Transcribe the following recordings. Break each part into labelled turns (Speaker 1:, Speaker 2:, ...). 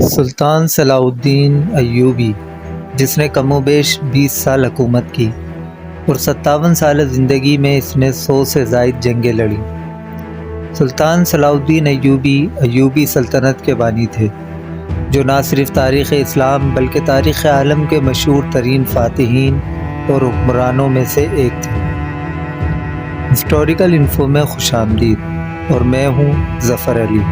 Speaker 1: سلطان صلاح الدین ایوبی، جس نے کم و بیش 20 سال حکومت کی اور 57 سال زندگی میں اس نے 100 سے زائد جنگیں لڑیں۔ سلطان صلاح الدین ایوبی سلطنت کے بانی تھے، جو نہ صرف تاریخ اسلام بلکہ تاریخ عالم کے مشہور ترین فاتحین اور حکمرانوں میں سے ایک تھے۔ ہسٹوریکل انفو میں خوش آمدید، اور میں ہوں ظفر علی۔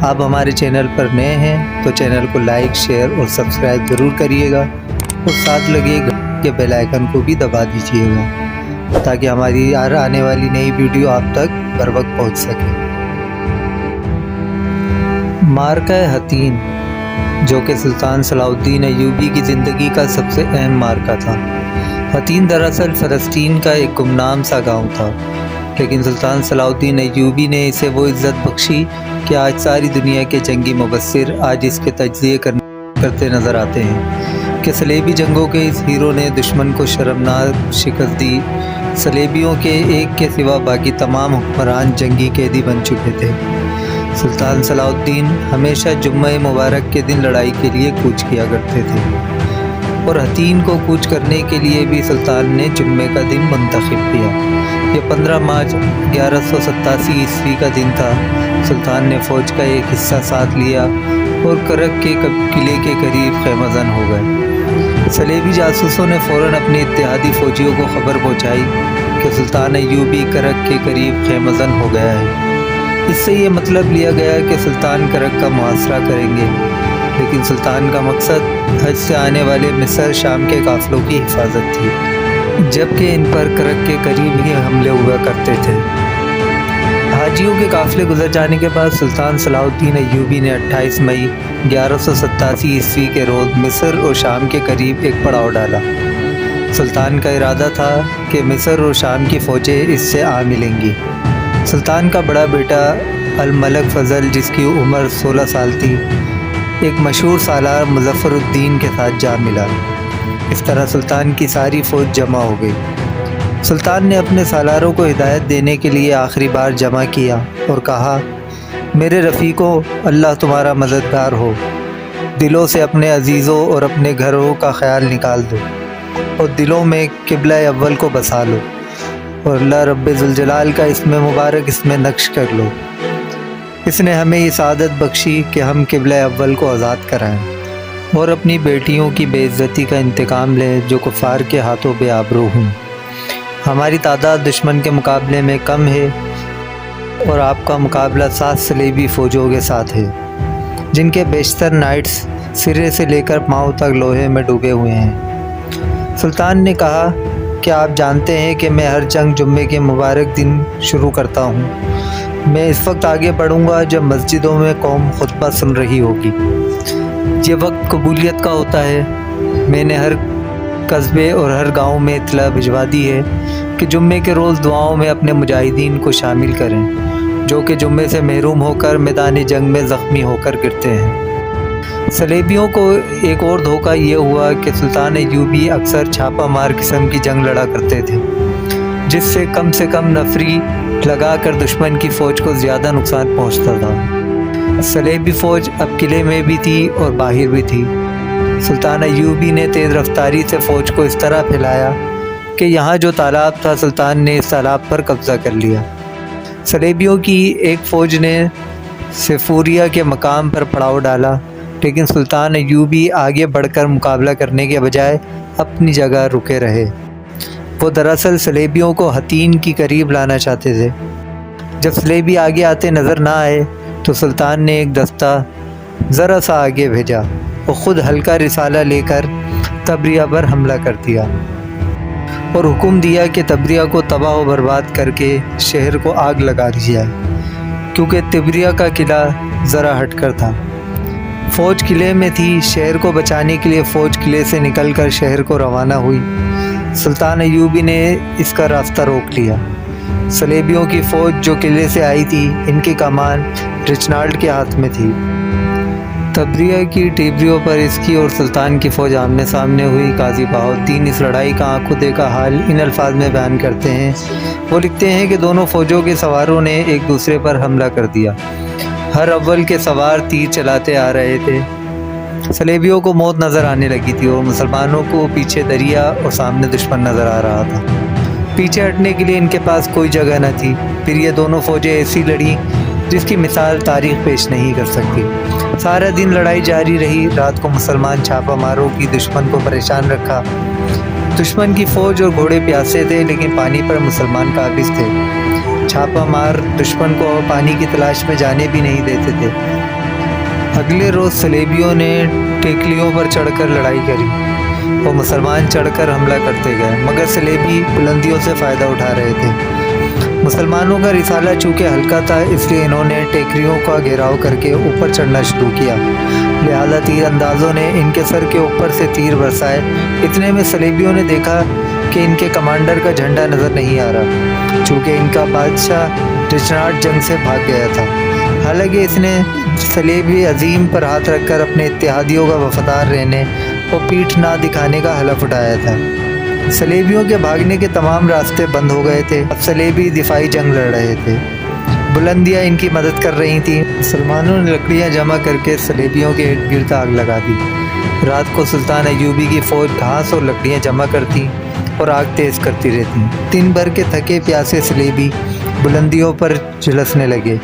Speaker 1: آپ ہمارے چینل پر نئے ہیں تو چینل کو لائک، شیئر اور سبسکرائب ضرور کریے گا، اور ساتھ لگے گھنٹی کے بیل آئیکن کو بھی دبا دیجیے گا تاکہ ہماری آنے والی نئی ویڈیو آپ تک بر وقت پہنچ سکے۔ معرکہ حطین، جو کہ سلطان صلاح الدین ایوبی کی زندگی کا سب سے اہم معرکہ تھا۔ حطین دراصل فلسطین کا ایک گمنام سا گاؤں تھا، لیکن سلطان صلاح الدین ایوبی نے اسے وہ عزت بخشی کہ آج ساری دنیا کے جنگی مبصر آج اس کے تجزیے کرتے نظر آتے ہیں کہ صلیبی جنگوں کے اس ہیرو نے دشمن کو شرمناک شکست دی۔ صلیبیوں کے ایک کے سوا باقی تمام حکمران جنگی قیدی بن چکے تھے۔ سلطان صلاح الدین ہمیشہ جمعہ مبارک کے دن لڑائی کے لیے کوچ کیا کرتے تھے، اور حطین کو کوچ کرنے کے لیے بھی سلطان نے جمعے کا دن منتخب کیا۔ یہ 15 مارچ 1187 عیسوی کا دن تھا۔ سلطان نے فوج کا ایک حصہ ساتھ لیا اور کرک کے قلعے کے قریب خیمہ زن ہو گئے۔ صلیبی جاسوسوں نے فوراً اپنے اتحادی فوجیوں کو خبر پہنچائی کہ سلطان ایوبی کرک کے قریب خیمہ زن ہو گیا ہے۔ اس سے یہ مطلب لیا گیا کہ سلطان کرک کا محاصرہ کریں گے، لیکن سلطان کا مقصد حج سے آنے والے مصر شام کے قافلوں کی حفاظت تھی، جبکہ ان پر کرک کے قریب ہی حملے ہوا کرتے تھے۔ حاجیوں کے قافلے گزر جانے کے بعد سلطان صلاح الدین ایوبی نے 28 مئی 1187 عیسوی کے روز مصر اور شام کے قریب ایک پڑاؤ ڈالا۔ سلطان کا ارادہ تھا کہ مصر اور شام کی فوجیں اس سے آ ملیں گی۔ سلطان کا بڑا بیٹا الملک فضل، جس کی عمر 16 سال تھی، ایک مشہور سالار مظفر الدین کے ساتھ جا ملا۔ اس طرح سلطان کی ساری فوج جمع ہو گئی۔ سلطان نے اپنے سالاروں کو ہدایت دینے کے لیے آخری بار جمع کیا اور کہا، میرے رفیقوں، اللہ تمہارا مددگار ہو۔ دلوں سے اپنے عزیزوں اور اپنے گھروں کا خیال نکال دو، اور دلوں میں قبلہ اول کو بسا لو، اور اللہ رب ذوالجلال کا اسم مبارک اس میں نقش کر لو۔ اس نے ہمیں یہ سعادت بخشی کہ ہم قبلہ اول کو آزاد کرائیں اور اپنی بیٹیوں کی بے عزتی کا انتقام لیں جو کفار کے ہاتھوں بے آبرو ہوں۔ ہماری تعداد دشمن کے مقابلے میں کم ہے، اور آپ کا مقابلہ 7 صلیبی فوجوں کے ساتھ ہے، جن کے بیشتر نائٹس سرے سے لے کر پاؤں تک لوہے میں ڈوبے ہوئے ہیں۔ سلطان نے کہا کہ آپ جانتے ہیں کہ میں ہر جنگ جمعے کے مبارک دن شروع کرتا ہوں۔ میں اس وقت آگے بڑھوں گا جب مسجدوں میں قوم خطبہ سن رہی ہوگی۔ یہ وقت قبولیت کا ہوتا ہے۔ میں نے ہر قصبے اور ہر گاؤں میں اطلاع بھجوا دی ہے کہ جمعے کے روز دعاؤں میں اپنے مجاہدین کو شامل کریں، جو کہ جمعے سے محروم ہو کر میدان جنگ میں زخمی ہو کر گرتے ہیں۔ صلیبیوں کو ایک اور دھوکہ یہ ہوا کہ سلطان ایوبی اکثر چھاپہ مار قسم کی جنگ لڑا کرتے تھے، جس سے کم نفری لگا کر دشمن کی فوج کو زیادہ نقصان پہنچتا تھا۔ صلیبی فوج اب قلعے میں بھی تھی اور باہر بھی تھی۔ سلطان ایوبی نے تیز رفتاری سے فوج کو اس طرح پھیلایا کہ یہاں جو تالاب تھا، سلطان نے اس تالاب پر قبضہ کر لیا۔ صلیبیوں کی ایک فوج نے سیفوریا کے مقام پر پڑاؤ ڈالا، لیکن سلطان ایوبی آگے بڑھ کر مقابلہ کرنے کے بجائے اپنی جگہ رکے رہے۔ وہ دراصل صلیبیوں کو حطین کی قریب لانا چاہتے تھے۔ جب صلیبی آگے آتے نظر نہ آئے تو سلطان نے ایک دستہ ذرا سا آگے بھیجا اور خود ہلکا رسالہ لے کر تبریہ پر حملہ کر دیا، اور حکم دیا کہ تبریہ کو تباہ و برباد کر کے شہر کو آگ لگا دی جائے، کیونکہ تبریہ کا قلعہ ذرا ہٹ کر تھا۔ فوج قلعے میں تھی۔ شہر کو بچانے کے لیے فوج قلعے سے نکل کر شہر کو روانہ ہوئی۔ سلطان ایوبی نے اس کا راستہ روک لیا۔ صلیبیوں کی فوج جو قلعے سے آئی تھی، ان کی کمان رچنالڈ کے ہاتھ میں تھی۔ تبریہ کی ٹیبریوں پر اس کی اور سلطان کی فوج آمنے سامنے ہوئی۔ قاضی بہاؤالدین اس لڑائی کا آنکھوں دیکھا حال ان الفاظ میں بیان کرتے ہیں۔ وہ لکھتے ہیں کہ دونوں فوجوں کے سواروں نے ایک دوسرے پر حملہ کر دیا ہر اول کے سوار تیر چلاتے آ رہے تھے۔ صلیبیوں کو موت نظر آنے لگی تھی اور مسلمانوں کو پیچھے دریا اور سامنے دشمن نظر آ رہا تھا۔ پیچھے ہٹنے کے لیے ان کے پاس کوئی جگہ نہ تھی۔ پھر یہ دونوں فوجیں ایسی لڑیں جس کی مثال تاریخ پیش نہیں کر سکتی۔ سارا دن لڑائی جاری رہی۔ رات کو مسلمان چھاپہ ماروں کی دشمن کو پریشان رکھا۔ دشمن کی فوج اور گھوڑے پیاسے تھے لیکن پانی پر مسلمان قابض تھے۔ چھاپہ مار دشمن کو پانی کی تلاش میں جانے بھی نہیں دیتے تھے۔ اگلے روز صلیبیوں نے ٹیکلیوں پر چڑھ کر لڑائی کری اور مسلمان چڑھ کر حملہ کرتے گئے، مگر صلیبی بلندیوں سے فائدہ اٹھا رہے تھے۔ مسلمانوں کا رسالہ چونکہ ہلکا تھا اس لیے انہوں نے ٹیکریوں کا گھیراؤ کر کے اوپر چڑھنا شروع کیا، لہذا تیر اندازوں نے ان کے سر کے اوپر سے تیر برسائے۔ اتنے میں صلیبیوں نے دیکھا کہ ان کے کمانڈر کا جھنڈا نظر نہیں آ رہا، چونکہ ان کا بادشاہ رچنارڈ جنگ سے بھاگ گیا تھا۔ حالانکہ اس نے صلیبی عظیم پر ہاتھ رکھ کر اپنے اتحادیوں کا وفادار رہنے اور پیٹھ نہ دکھانے کا حلف اٹھایا تھا۔ صلیبیوں کے بھاگنے کے تمام راستے بند ہو گئے تھے۔ اب صلیبی دفاعی جنگ لڑ رہے تھے، بلندیاں ان کی مدد کر رہی تھیں۔ مسلمانوں نے لکڑیاں جمع کر کے صلیبیوں کے ارد گرد آگ لگا دی۔ رات کو سلطان ایوبی کی فوج گھاس اور لکڑیاں جمع کرتی اور آگ تیز کرتی رہتی۔ دن بھر کے تھکے پیاسے صلیبی بلندیوں پر جھلسنے لگے۔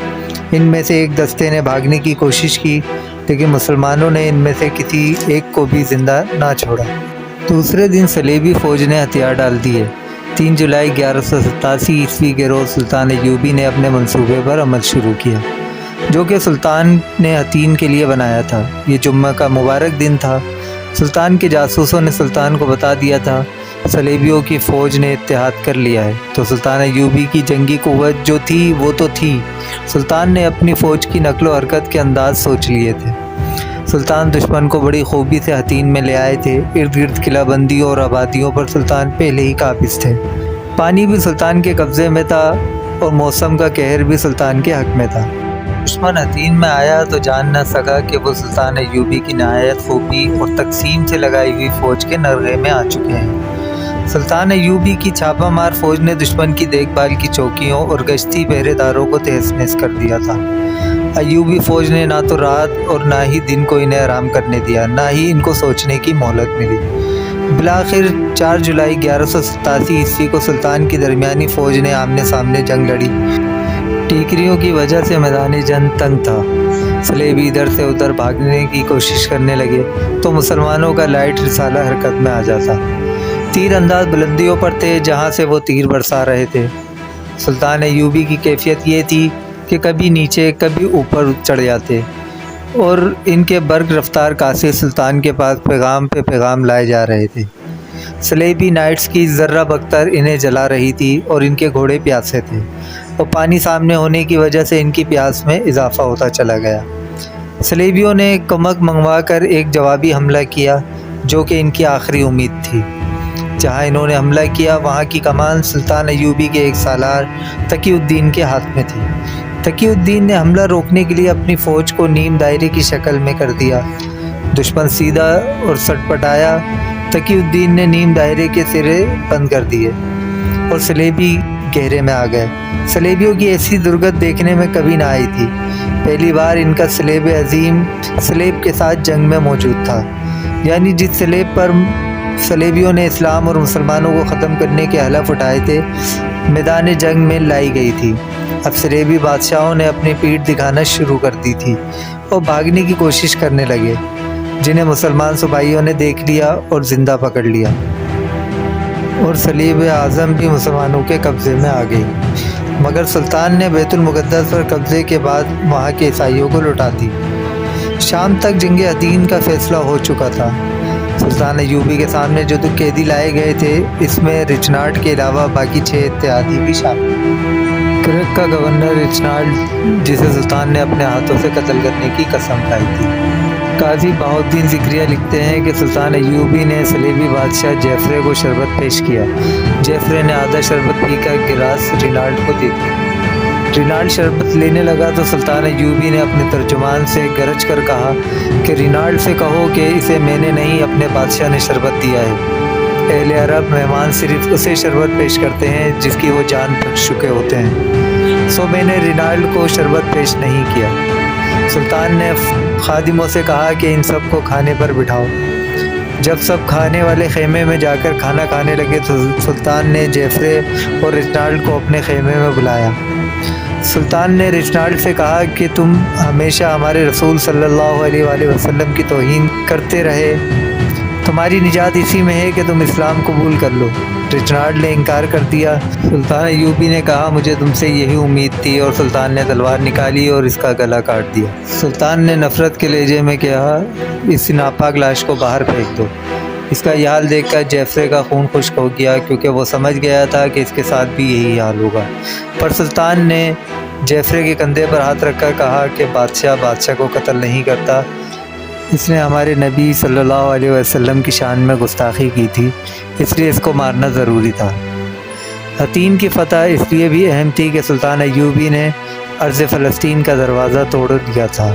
Speaker 1: ان میں سے ایک دستے نے بھاگنے کی کوشش کی لیکن مسلمانوں نے ان میں سے کسی ایک کو بھی زندہ نہ چھوڑا۔ دوسرے دن صلیبی فوج نے ہتھیار ڈال دیے۔ 3 جولائی 1187 عیسوی کے روز سلطان ایوبی نے اپنے منصوبے پر عمل شروع کیا جو کہ سلطان نے حتین کے لیے بنایا تھا۔ یہ جمعہ کا مبارک دن تھا۔ سلطان کے جاسوسوں نے سلطان کو بتا دیا تھا صلیبیوں کی فوج نے اتحاد کر لیا ہے، تو سلطان ایوبی کی جنگی قوت جو تھی وہ تو تھی، سلطان نے اپنی فوج کی نقل و حرکت کے انداز سوچ لیے تھے۔ سلطان دشمن کو بڑی خوبی سے حتین میں لے آئے تھے۔ ارد گرد قلعہ بندیوں اور آبادیوں پر سلطان پہلے ہی قابض تھے۔ پانی بھی سلطان کے قبضے میں تھا اور موسم کا قہر بھی سلطان کے حق میں تھا۔ دشمن حتین میں آیا تو جان نہ سکا کہ وہ سلطان ایوبی کی نہایت خوبی اور تقسیم سے لگائی ہوئی فوج کے نرغے میں آ چکے ہیں۔ سلطان ایوبی کی چھاپہ مار فوج نے دشمن کی دیکھ بھال کی چوکیوں اور گشتی پہرے داروں کو تہس نہس کر دیا تھا۔ ایوبی فوج نے نہ تو رات اور نہ ہی دن کو انہیں آرام کرنے دیا، نہ ہی ان کو سوچنے کی مہلت ملی۔ بالآخر 4 جولائی 1187 عیسوی کو سلطان کی درمیانی فوج نے آمنے سامنے جنگ لڑی۔ ٹیکریوں کی وجہ سے میدان جنگ تنگ تھا۔ صلیبی ادھر سے ادھر بھاگنے کی کوشش کرنے لگے تو مسلمانوں کا لائٹ رسالہ حرکت میں آ جاتا۔ تیر انداز بلندیوں پر تھے جہاں سے وہ تیر برسا رہے تھے۔ سلطان ایوبی کی کیفیت یہ تھی کہ کبھی نیچے کبھی اوپر چڑھ جاتے اور ان کے برق رفتار قاصد سلطان کے پاس پیغام پہ پیغام لائے جا رہے تھے۔ صلیبی نائٹس کی ذرہ بختر انہیں جلا رہی تھی اور ان کے گھوڑے پیاسے تھے اور پانی سامنے ہونے کی وجہ سے ان کی پیاس میں اضافہ ہوتا چلا گیا۔ صلیبیوں نے کمک منگوا کر ایک جوابی حملہ کیا جو کہ ان کی آخری امید تھی۔ جہاں انہوں نے حملہ کیا وہاں کی کمان سلطان ایوبی کے ایک سالار تقی الدین کے ہاتھ میں تھی۔ تقی الدین نے حملہ روکنے کے لیے اپنی فوج کو نیم دائرے کی شکل میں کر دیا۔ دشمن سیدھا اور سٹ پٹایا۔ تقی الدین نے نیم دائرے کے سرے بند کر دیے اور صلیبی گہرے میں آ گئے۔ صلیبیوں کی ایسی درگت دیکھنے میں کبھی نہ آئی تھی۔ پہلی بار ان کا صلیب عظیم صلیب کے ساتھ جنگ میں موجود تھا، یعنی جس صلیب پر صلیبیوں نے اسلام اور مسلمانوں کو ختم کرنے کے حلف اٹھائے تھے، میدان جنگ میں لائی گئی تھی۔ اب صلیبی بادشاہوں نے اپنی پیٹھ دکھانا شروع کر دی تھی اور بھاگنے کی کوشش کرنے لگے، جنہیں مسلمان سپاہیوں نے دیکھ لیا اور زندہ پکڑ لیا، اور صلیب اعظم بھی مسلمانوں کے قبضے میں آ گئی۔ مگر سلطان نے بیت المقدس پر قبضے کے بعد وہاں کے عیسائیوں کو لوٹا دی۔ شام تک جنگ حتین کا فیصلہ ہو چکا تھا۔ سلطان ایوبی کے سامنے جو دو قیدی لائے گئے تھے اس میں رچنارڈ کے علاوہ باقی 6 اتحادی بھی شامل تھے۔ کرک کا گورنر رچنارڈ، جسے سلطان نے اپنے ہاتھوں سے قتل کرنے کی قسم کھائی تھی۔ قاضی بہاؤالدین ذکریہ لکھتے ہیں کہ سلطان ایوبی نے صلیبی بادشاہ جیفرے کو شربت پیش کیا۔ جیفرے نے آدھا شربت پی کر گلاس رینالڈ کو دے دی۔ رینالڈ شربت لینے لگا تو سلطان ایوبی نے اپنے ترجمان سے گرج کر کہا کہ رینالڈ سے کہو کہ اسے میں نے نہیں اپنے بادشاہ نے شربت دیا ہے۔ اہل عرب مہمان صرف اسے شربت پیش کرتے ہیں جس کی وہ جان بخش چکے ہوتے ہیں، سو میں نے رینالڈ کو شربت پیش نہیں کیا۔ سلطان نے خادموں سے کہا کہ ان سب کو کھانے پر بٹھاؤ۔ جب سب کھانے والے خیمے میں جا کر کھانا کھانے لگے تو سلطان نے جیفرے اور رچنالڈ کو اپنے خیمے میں بلایا۔ سلطان نے رچنالڈ سے کہا کہ تم ہمیشہ ہمارے رسول صلی اللہ علیہ وآلہ وسلم کی توہین کرتے رہے، تمہاری نجات اسی میں ہے کہ تم اسلام قبول کر لو۔ رچنالڈ نے انکار کر دیا۔ سلطان ایوبی نے کہا مجھے تم سے یہی امید تھی، اور سلطان نے تلوار نکالی اور اس کا گلا کاٹ دیا۔ سلطان نے نفرت کے لہجے میں کہا اس ناپاک لاش کو باہر پھینک دو۔ اس کا یہ حال دیکھ کر جیفرے کا خون خشک ہو گیا، کیونکہ وہ سمجھ گیا تھا کہ اس کے ساتھ بھی یہی حال ہوگا۔ پر سلطان نے جیفرے کے کندھے پر ہاتھ رکھ کر کہا کہ بادشاہ کو قتل نہیں کرتا، اس نے ہمارے نبی صلی اللہ علیہ وسلم کی شان میں گستاخی کی تھی، اس لیے اس کو مارنا ضروری تھا۔ حطین کی فتح اس لیے بھی اہم تھی کہ سلطان ایوبی نے ارض فلسطین کا دروازہ توڑ دیا تھا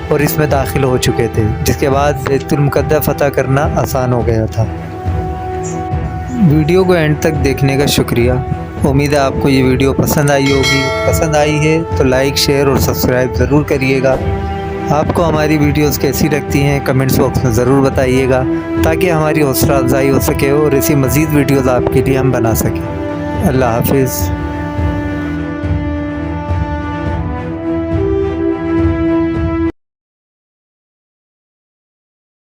Speaker 1: اور اس میں داخل ہو چکے تھے، جس کے بعد بیت المقدس فتح کرنا آسان ہو گیا تھا۔ ویڈیو کو اینڈ تک دیکھنے کا شکریہ۔ امید ہے آپ کو یہ ویڈیو پسند آئی ہوگی۔ پسند آئی ہے تو لائک، شیئر اور سبسکرائب ضرور کریے گا۔ آپ کو ہماری ویڈیوز کیسی لگتی ہیں کمنٹس باکس میں ضرور بتائیے گا، تاکہ ہماری حوصلہ افزائی ہو سکے اور ایسی مزید ویڈیوز آپ کے لیے ہم بنا سکیں۔ اللہ حافظ۔